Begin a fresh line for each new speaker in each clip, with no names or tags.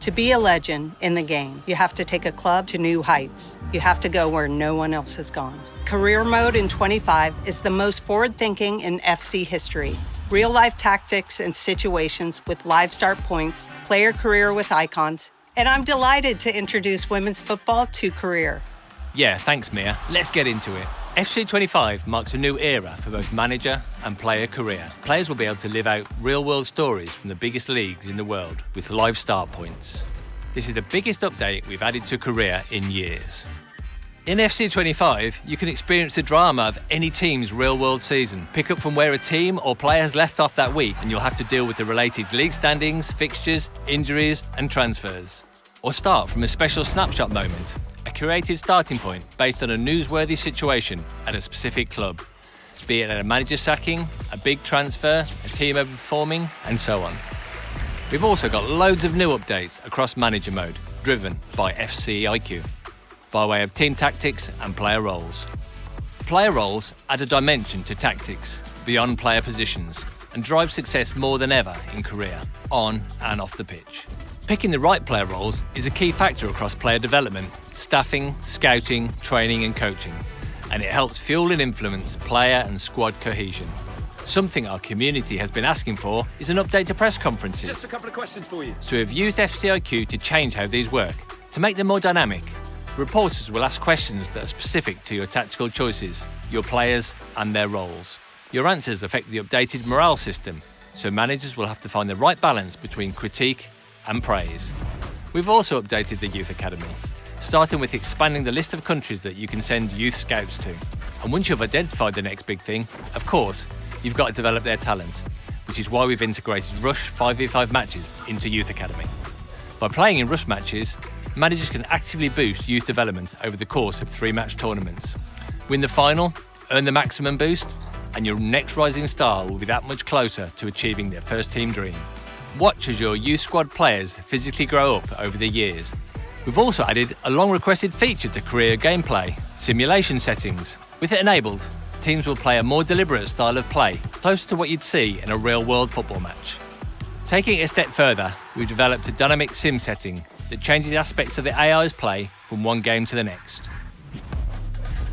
To be a legend in the game, you have to take a club to new heights. You have to go where no one else has gone. Career Mode in 25 is the most forward-thinking in FC history. Real-life tactics and situations with live start points, player career with icons, and I'm delighted to introduce women's football to Career.
Yeah, thanks, Mia. Let's get into it. FC 25 marks a new era for both manager and player career. Players will be able to live out real-world stories from the biggest leagues in the world with live start points. This is the biggest update we've added to Career in years. In FC 25, you can experience the drama of any team's real-world season. Pick up from where a team or player has left off that week, and you'll have to deal with the related league standings, fixtures, injuries, and transfers. Or start from a special snapshot moment, a curated starting point based on a newsworthy situation at a specific club, be it a manager sacking, a big transfer, a team overperforming, and so on. We've also got loads of new updates across manager mode, driven by FC IQ, by way of team tactics and player roles. Player roles add a dimension to tactics beyond player positions and drive success more than ever in Career, on and off the pitch. Picking the right player roles is a key factor across player development, staffing, scouting, training and coaching, and it helps fuel and influence player and squad cohesion. Something our community has been asking for is an update to press conferences.
Just a couple of questions for you.
So we've used FCIQ to change how these work, to make them more dynamic. Reporters will ask questions that are specific to your tactical choices, your players and their roles. Your answers affect the updated morale system, so managers will have to find the right balance between critique and praise. We've also updated the Youth Academy, starting with expanding the list of countries that you can send youth scouts to. And once you've identified the next big thing, of course, you've got to develop their talent, which is why we've integrated Rush 5v5 matches into Youth Academy. By playing in Rush matches, managers can actively boost youth development over the course of 3-match tournaments. Win the final, earn the maximum boost, and your next rising star will be that much closer to achieving their first team dream. Watch as your youth squad players physically grow up over the years. We've also added a long-requested feature to Career gameplay, simulation settings. With it enabled, teams will play a more deliberate style of play, closer to what you'd see in a real-world football match. Taking it a step further, we've developed a dynamic sim setting that changes aspects of the AI's play from one game to the next.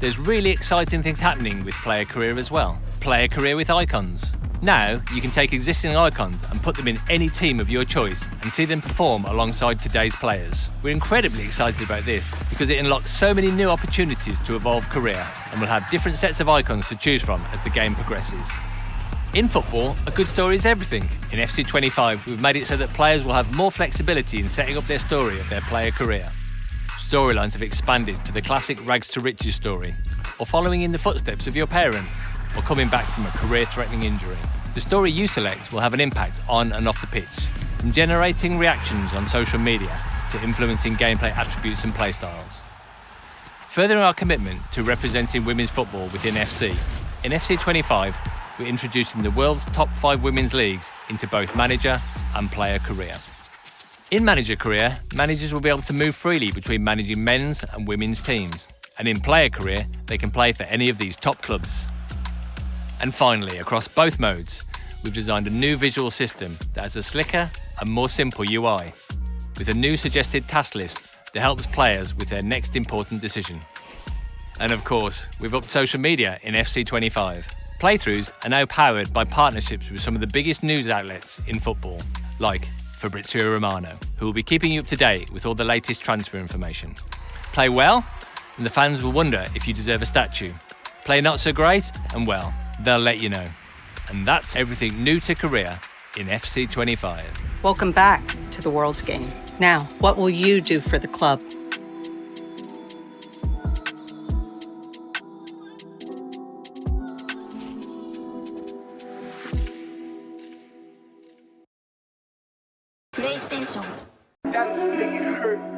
There's really exciting things happening with Player Career as well. Player Career with icons. Now, you can take existing icons and put them in any team of your choice and see them perform alongside today's players. We're incredibly excited about this because it unlocks so many new opportunities to evolve Career, and we'll have different sets of icons to choose from as the game progresses. In football, a good story is everything. In FC 25, we've made it so that players will have more flexibility in setting up their story of their player career. Storylines have expanded to the classic rags to riches story, or following in the footsteps of your parent, or coming back from a career-threatening injury. The story you select will have an impact on and off the pitch, from generating reactions on social media to influencing gameplay attributes and playstyles. Furthering our commitment to representing women's football within FC, in FC 25, we're introducing the world's top 5 women's leagues into both manager and player career. In manager career, managers will be able to move freely between managing men's and women's teams. And in player career, they can play for any of these top clubs. And finally, across both modes, we've designed a new visual system that has a slicker and more simple UI, with a new suggested task list that helps players with their next important decision. And of course, we've upped social media in FC 25. Playthroughs are now powered by partnerships with some of the biggest news outlets in football, like Fabrizio Romano, who will be keeping you up to date with all the latest transfer information. Play well, and the fans will wonder if you deserve a statue. Play not so great, and well, they'll let you know. And that's everything new to Career in FC 25.
Welcome back to the world's game. Now, what will you do for the club?
PlayStation.
Dance, make it hurt.